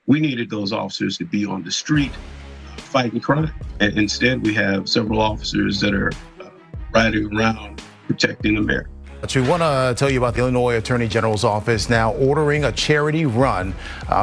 We needed those officers to be on the street fighting crime. And instead, we have several officers that are riding around protecting the mayor. But we want to tell you about the Illinois Attorney General's office now ordering a charity run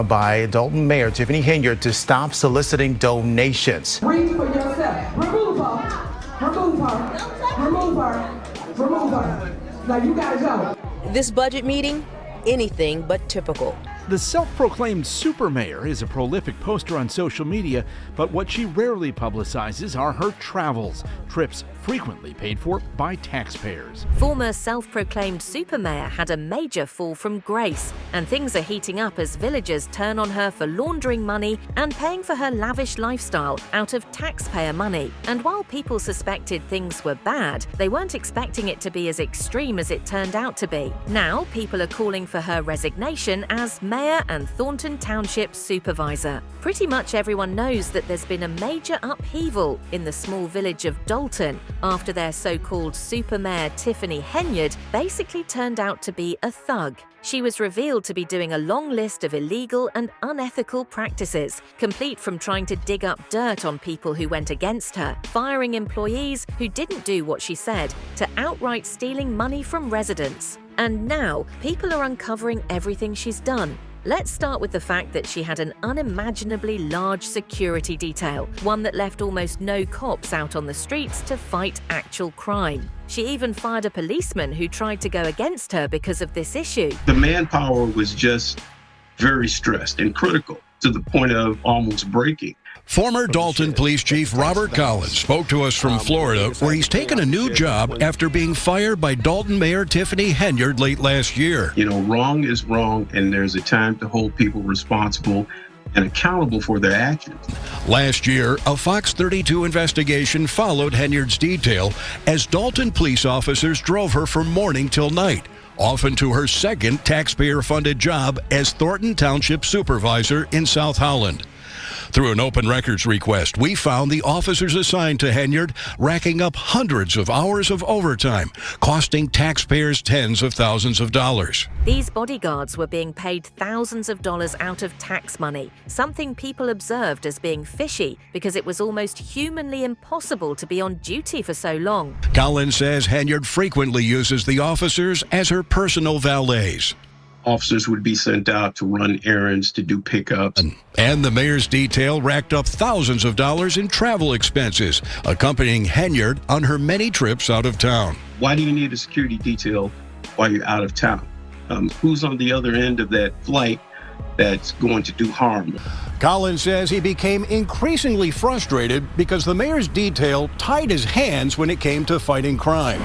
by Dalton Mayor Tiffany Henyard to stop soliciting donations. Read for yourself. Remove her. Remove her. Remove her. Remove her. Now you gotta go. This budget meeting, anything but typical. The self-proclaimed super mayor is a prolific poster on social media, but what she rarely publicizes are her travels, trips frequently paid for by taxpayers. Former self-proclaimed super mayor had a major fall from grace, and things are heating up as villagers turn on her for laundering money and paying for her lavish lifestyle out of taxpayer money. And while people suspected things were bad, they weren't expecting it to be as extreme as it turned out to be. Now, people are calling for her resignation as mayor and Thornton Township supervisor. Pretty much everyone knows that there's been a major upheaval in the small village of Dalton after their so-called super mayor Tiffany Henyard basically turned out to be a thug. She was revealed to be doing a long list of illegal and unethical practices, complete from trying to dig up dirt on people who went against her, firing employees who didn't do what she said, to outright stealing money from residents. And now, people are uncovering everything she's done. Let's start with the fact that she had an unimaginably large security detail, one that left almost no cops out on the streets to fight actual crime. She even fired a policeman who tried to go against her because of this issue. The manpower was just very stressed and critical to the point of almost breaking. Former Dalton Police Chief Robert Collins spoke to us from Florida, where he's taken a new job after being fired by Dalton Mayor Tiffany Henyard late last year. You know, wrong is wrong, and there's a time to hold people responsible and accountable for their actions. Last year, a Fox 32 investigation followed Henyard's detail as Dalton police officers drove her from morning till night, often to her second taxpayer-funded job as Thornton Township supervisor in South Holland. Through an open records request, we found the officers assigned to Henyard racking up hundreds of hours of overtime, costing taxpayers tens of thousands of dollars. These bodyguards were being paid thousands of dollars out of tax money, something people observed as being fishy because it was almost humanly impossible to be on duty for so long. Collins says Henyard frequently uses the officers as her personal valets. Officers would be sent out to run errands, to do pickups. And the mayor's detail racked up thousands of dollars in travel expenses, accompanying Henyard on her many trips out of town. Why do you need a security detail while you're out of town? Who's on the other end of that flight that's going to do harm? Collins says he became increasingly frustrated because the mayor's detail tied his hands when it came to fighting crime.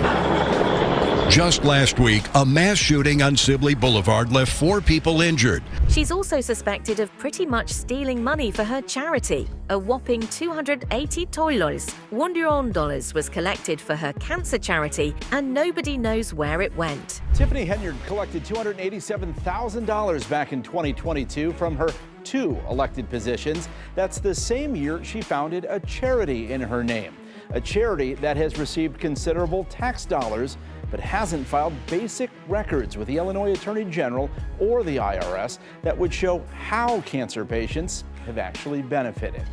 Just last week, a mass shooting on Sibley Boulevard left 4 people injured. She's also suspected of pretty much stealing money for her charity. A whopping $280 was collected for her cancer charity, and nobody knows where it went. Tiffany Henyard collected $287,000 back in 2022 from her 2 elected positions. That's the same year she founded a charity in her name, a charity that has received considerable tax dollars but hasn't filed basic records with the Illinois Attorney General or the IRS that would show how cancer patients have actually benefited.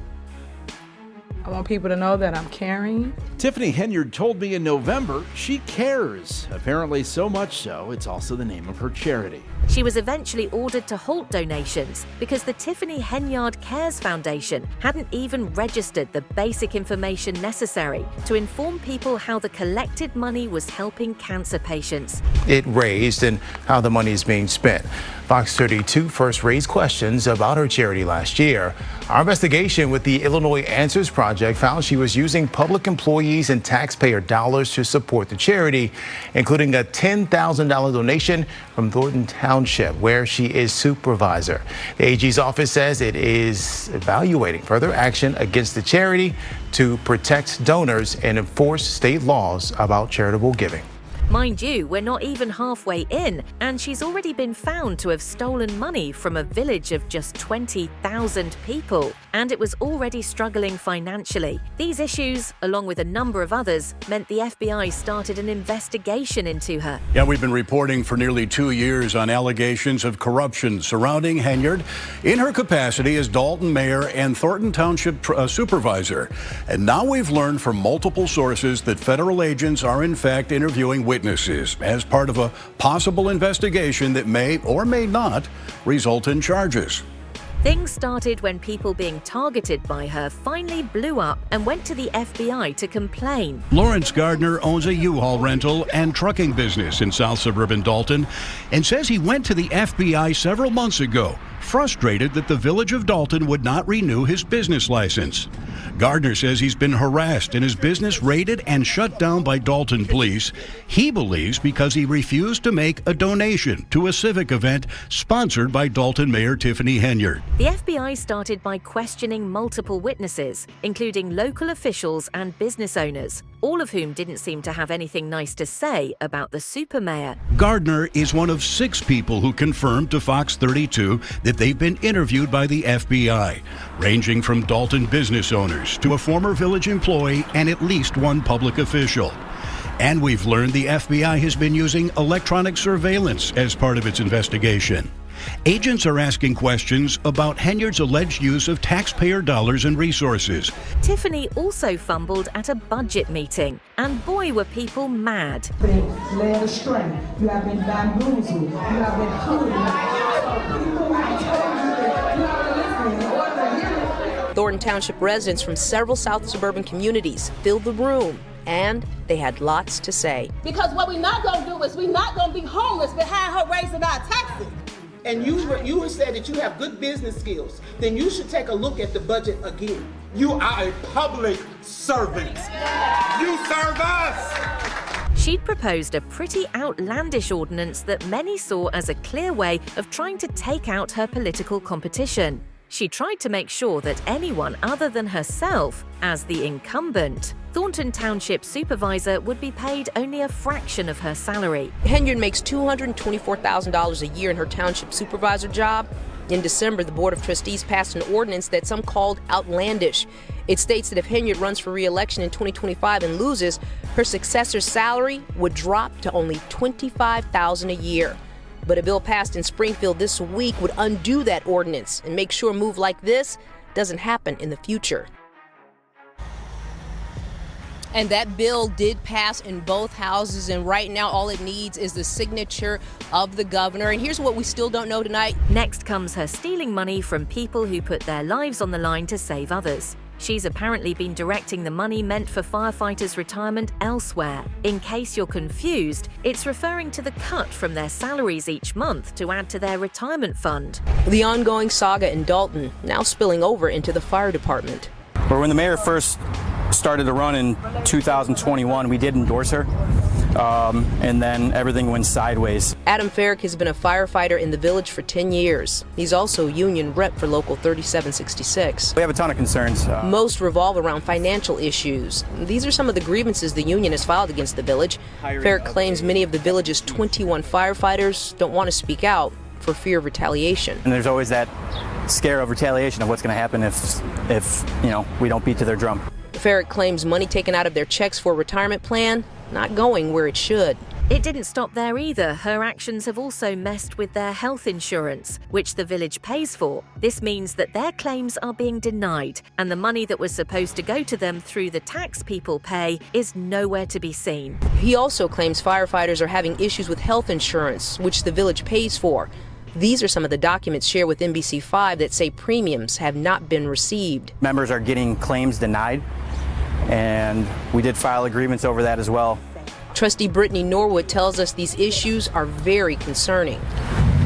I want people to know that I'm caring. Tiffany Henyard told me in November she cares. Apparently so much so, it's also the name of her charity. She was eventually ordered to halt donations because the Tiffany Henyard Cares Foundation hadn't even registered the basic information necessary to inform people how the collected money was helping cancer patients. It raised and how the money is being spent. Fox 32 first raised questions about her charity last year. Our investigation with the Illinois Answers Project found she was using public employees and taxpayer dollars to support the charity, including a $10,000 donation from Thornton Township, where she is supervisor. The AG's office says it is evaluating further action against the charity to protect donors and enforce state laws about charitable giving. Mind you, we're not even halfway in, and she's already been found to have stolen money from a village of just 20,000 people, and it was already struggling financially. These issues, along with a number of others, meant the FBI started an investigation into her. Yeah, we've been reporting for nearly 2 years on allegations of corruption surrounding Henyard in her capacity as Dalton mayor and Thornton Township supervisor. And now we've learned from multiple sources that federal agents are in fact interviewing witnesses as part of a possible investigation that may or may not result in charges. Things started when people being targeted by her finally blew up and went to the FBI to complain. Lawrence Gardner owns a U-Haul rental and trucking business in South Suburban Dalton and says he went to the FBI several months ago, frustrated that the village of Dalton would not renew his business license. Gardner says he's been harassed and his business raided and shut down by Dalton police. He believes because he refused to make a donation to a civic event sponsored by Dalton Mayor Tiffany Henyard. The FBI started by questioning multiple witnesses, including local officials and business owners, all of whom didn't seem to have anything nice to say about the supermayor. Gardner is one of 6 people who confirmed to Fox 32 that they've been interviewed by the FBI, ranging from Dalton business owners to a former village employee and at least one public official. And we've learned the FBI has been using electronic surveillance as part of its investigation. Agents are asking questions about Henyard's alleged use of taxpayer dollars and resources. Tiffany also fumbled at a budget meeting, and boy were people mad. Been led astray. You have been bamboozled. You have been hoodwinked. People have told you that you have been listening. In order to hear it. Thornton Township residents from several South suburban communities filled the room, and they had lots to say. Because what we're not going to do is we're not going to be homeless behind her raising our taxes. And you said that you have good business skills, then you should take a look at the budget again. You are a public servant. You serve us. She'd proposed a pretty outlandish ordinance that many saw as a clear way of trying to take out her political competition. She tried to make sure that anyone other than herself, as the incumbent, Thornton Township supervisor, would be paid only a fraction of her salary. Henyard makes $224,000 a year in her township supervisor job. In December, the Board of Trustees passed an ordinance that some called outlandish. It states that if Henyard runs for re-election in 2025 and loses, her successor's salary would drop to only $25,000 a year. But a bill passed in Springfield this week would undo that ordinance and make sure a move like this doesn't happen in the future. And that bill did pass in both houses, and right now all it needs is the signature of the governor. And here's what we still don't know tonight. Next comes her stealing money from people who put their lives on the line to save others. She's apparently been directing the money meant for firefighters' retirement elsewhere. In case you're confused, it's referring to the cut from their salaries each month to add to their retirement fund. The ongoing saga in Dalton now spilling over into the fire department. But when the mayor first started to run in 2021, we did endorse her, and then everything went sideways. Adam Farrick has been a firefighter in the village for 10 years. He's also a union rep for Local 3766. We have a ton of concerns. Most revolve around financial issues. These are some of the grievances the union has filed against the village. Farrick claims many of the village's 21 firefighters don't want to speak out for fear of retaliation. And there's always that scare of retaliation of what's going to happen if we don't beat to their drum. Farrick claims money taken out of their checks for a retirement plan not going where it should. It didn't stop there either. Her actions have also messed with their health insurance, which the village pays for. This means that their claims are being denied, and the money that was supposed to go to them through the tax people pay is nowhere to be seen. He also claims firefighters are having issues with health insurance, which the village pays for. These are some of the documents shared with NBC5 that say premiums have not been received. Members are getting claims denied, and we did file agreements over that as well. Trustee Brittany Norwood tells us these issues are very concerning.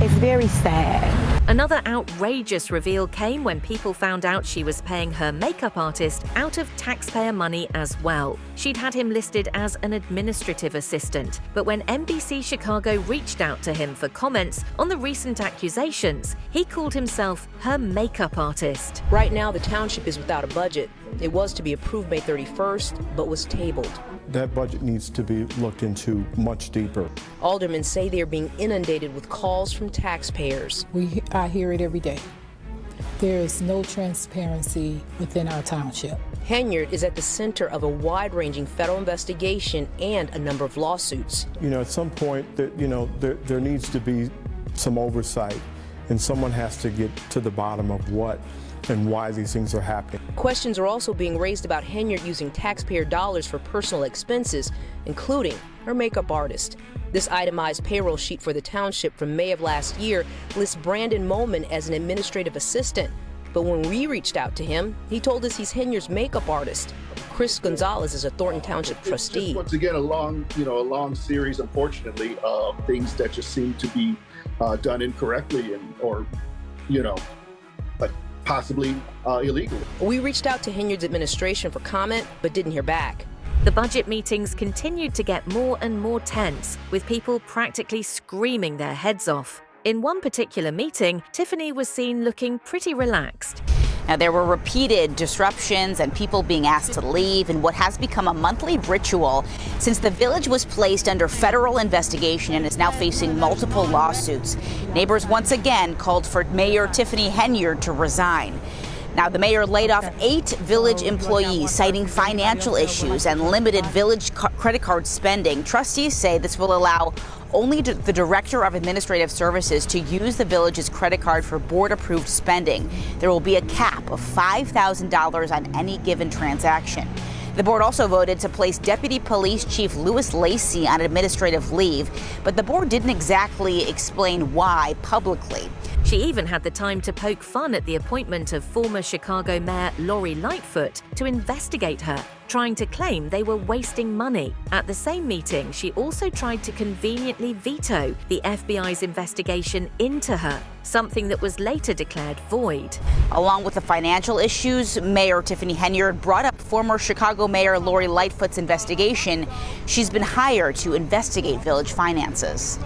It's very sad. Another outrageous reveal came when people found out she was paying her makeup artist out of taxpayer money as well. She'd had him listed as an administrative assistant, but when NBC Chicago reached out to him for comments on the recent accusations, he called himself her makeup artist. Right now, the township is without a budget. It was to be approved May 31st, but was tabled. That budget needs to be looked into much deeper. Aldermen say they are being inundated with calls from taxpayers. I hear it every day. There is no transparency within our township. Henyard is at the center of a wide-ranging federal investigation and a number of lawsuits. At some point, there needs to be some oversight, and someone has to get to the bottom of what and why these things are happening. Questions are also being raised about Henyard using taxpayer dollars for personal expenses, including her makeup artist. This itemized payroll sheet for the township from May of last year lists Brandon Moman as an administrative assistant. But when we reached out to him, he told us he's Henyard's makeup artist. Chris Gonzalez is a Thornton Township trustee. Just, once again, a long series, unfortunately, of things that just seem to be done incorrectly or possibly illegal. We reached out to Henyard's administration for comment, but didn't hear back. The budget meetings continued to get more and more tense, with people practically screaming their heads off. In one particular meeting, Tiffany was seen looking pretty relaxed. Now, there were repeated disruptions and people being asked to leave in what has become a monthly ritual since the village was placed under federal investigation and is now facing multiple lawsuits. Neighbors once again called for Mayor Tiffany Henyard to resign. Now, the mayor laid off 8 village employees, citing financial issues and limited village credit card spending. Trustees say this will allow only the director of administrative services to use the village's credit card for board-approved spending. There will be a cap of $5,000 on any given transaction. The board also voted to place Deputy Police Chief Louis Lacey on administrative leave, but the board didn't exactly explain why publicly. She even had the time to poke fun at the appointment of former Chicago Mayor Lori Lightfoot to investigate her, trying to claim they were wasting money. At the same meeting, she also tried to conveniently veto the FBI's investigation into her, something that was later declared void. Along with the financial issues, Mayor Tiffany Henyard brought up former Chicago Mayor Lori Lightfoot's investigation. She's been hired to investigate village finances.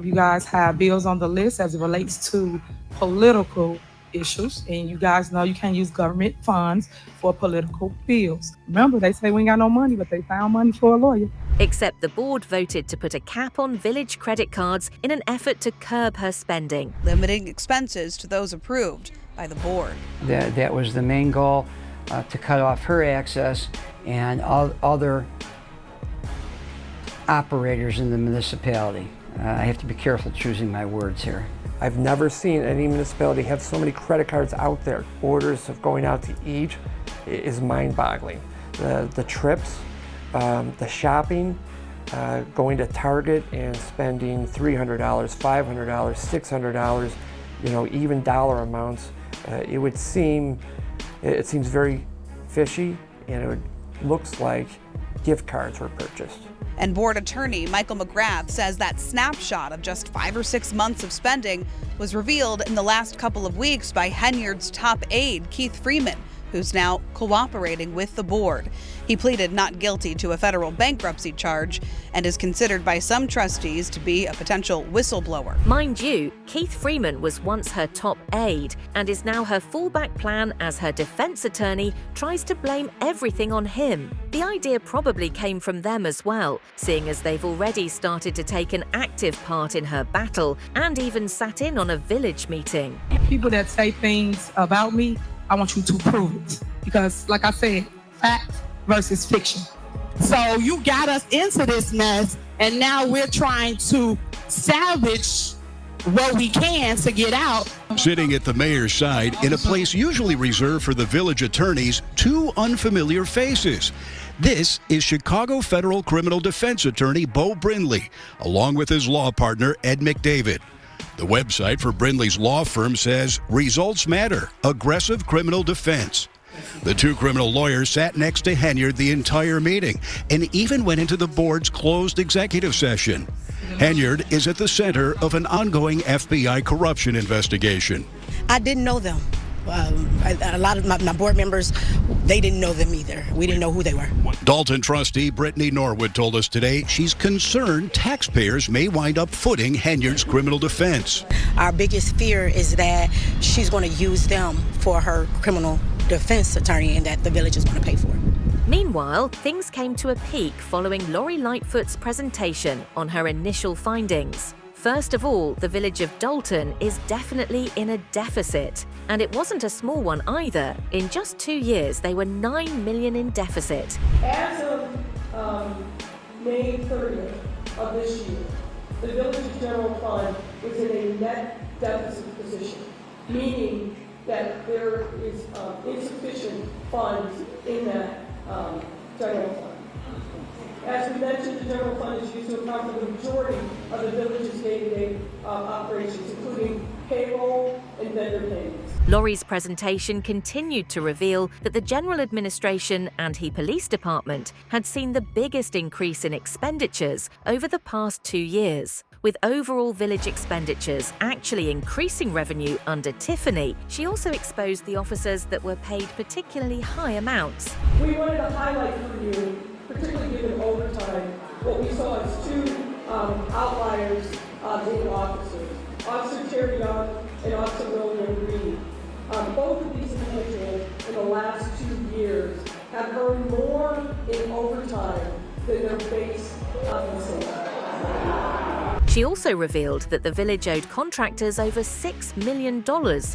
You guys have bills on the list as it relates to political issues, and you guys know you can't use government funds for political bills. Remember, they say we ain't got no money, but they found money for a lawyer. Except the board voted to put a cap on village credit cards in an effort to curb her spending, limiting expenses to those approved by the board. That was the main goal, to cut off her access and other operators in the municipality. I have to be careful choosing my words here. I've never seen any municipality have so many credit cards out there. Orders of going out to eat is mind-boggling. The trips, the shopping, going to Target and spending $300, $500, $600, even dollar amounts. It seems very fishy, and it looks like gift cards were purchased. And board attorney Michael McGrath says that snapshot of just 5 or 6 months of spending was revealed in the last couple of weeks by Henyard's top aide, Keith Freeman, who's now cooperating with the board. He pleaded not guilty to a federal bankruptcy charge and is considered by some trustees to be a potential whistleblower. Mind you, Keith Freeman was once her top aide and is now her fallback plan as her defense attorney tries to blame everything on him. The idea probably came from them as well, seeing as they've already started to take an active part in her battle and even sat in on a village meeting. People that say things about me, I want you to prove it. Because, like I said, fact versus fiction. So you got us into this mess, and now we're trying to salvage what we can to get out. Sitting at the mayor's side in a place usually reserved for the village attorneys, 2 unfamiliar faces. This is Chicago Federal Criminal Defense Attorney Beau Brindley, along with his law partner Ed McDavid. The website for Brindley's law firm says, "Results matter, aggressive criminal defense." The 2 criminal lawyers sat next to Henyard the entire meeting and even went into the board's closed executive session. Henyard is at the center of an ongoing FBI corruption investigation. I didn't know them. A lot of my board members, they didn't know them either. We didn't know who they were. Dalton trustee Brittany Norwood told us today she's concerned taxpayers may wind up footing Henyard's criminal defense. Our biggest fear is that she's going to use them for her criminal defense attorney and that the village is going to pay for. Meanwhile, things came to a peak following Lori Lightfoot's presentation on her initial findings. First of all, the village of Dalton is definitely in a deficit. And it wasn't a small one either. In just 2 years, they were $9 million in deficit. As of May 30th of this year, the village's general fund was in a net deficit position, meaning that there is insufficient funds in that general fund. As we mentioned, the general fund is used to account for the majority of the village's day-to-day operations, including payroll and vendor payments. Lori's presentation continued to reveal that the General Administration and the Police Department had seen the biggest increase in expenditures over the past 2 years. With overall village expenditures actually increasing revenue under Tiffany, she also exposed the officers that were paid particularly high amounts. We wanted to highlight for you, particularly given overtime, what we saw as two outliers in officers, Officer Terry Young and Officer William Reed. Both of these individuals in the last 2 years have earned more in overtime than their base compensation. She also revealed that the village owed contractors over $6 million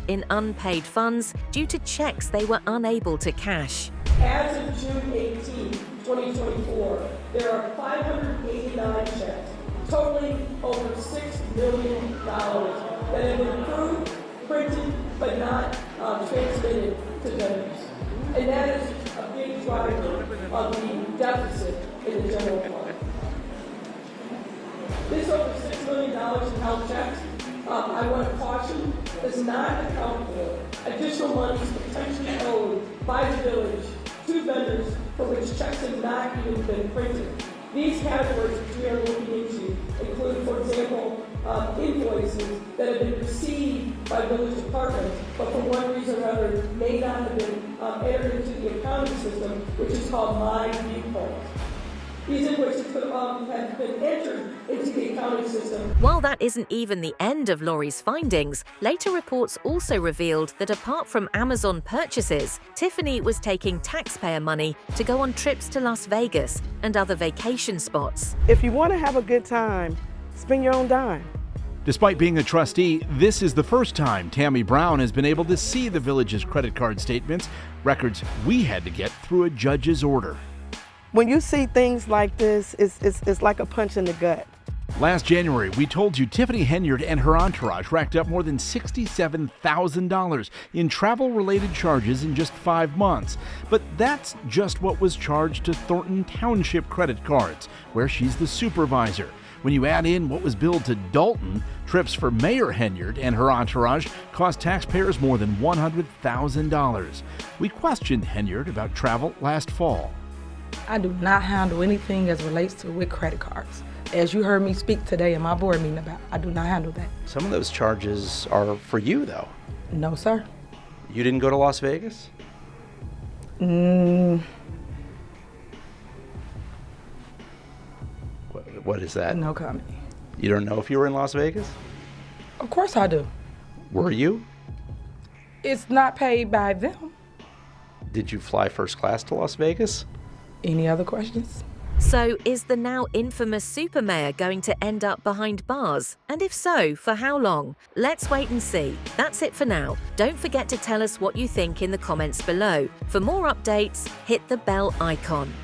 in unpaid funds due to checks they were unable to cash. As of June 18, 2024, there are 589 checks totaling over $6 million that have been approved, printed, but not transmitted to vendors. And that is a big driver of the deficit in the general fund. This over $6 million in health checks, I want to caution, does not account for additional monies potentially owed by the village to vendors for which checks have not even been printed. These categories which we are looking into include, for example, invoices that have been received by village departments, but for one reason or another may not have been entered into the accounting system, which is called My Viewpoint. These invoices have been entered into the accounting system. While that isn't even the end of Lori's findings, later reports also revealed that apart from Amazon purchases, Tiffany was taking taxpayer money to go on trips to Las Vegas and other vacation spots. If you want to have a good time, spend your own dime. Despite being a trustee, this is the first time Tammy Brown has been able to see the village's credit card statements, records we had to get through a judge's order. When you see things like this, it's like a punch in the gut. Last January, we told you Tiffany Henyard and her entourage racked up more than $67,000 in travel-related charges in just 5 months. But that's just what was charged to Thornton Township credit cards, where she's the supervisor. When you add in what was billed to Dalton, trips for Mayor Henyard and her entourage cost taxpayers more than $100,000. We questioned Henyard about travel last fall. I do not handle anything as relates to with credit cards. As you heard me speak today in my board meeting about, I do not handle that. Some of those charges are for you, though. No, sir. You didn't go to Las Vegas? What is that? No comment. You don't know if you were in Las Vegas? Of course I do. Were you? It's not paid by them. Did you fly first class to Las Vegas? Any other questions? So, is the now infamous super mayor going to end up behind bars? And if so, for how long? Let's wait and see. That's it for now. Don't forget to tell us what you think in the comments below. For more updates, hit the bell icon.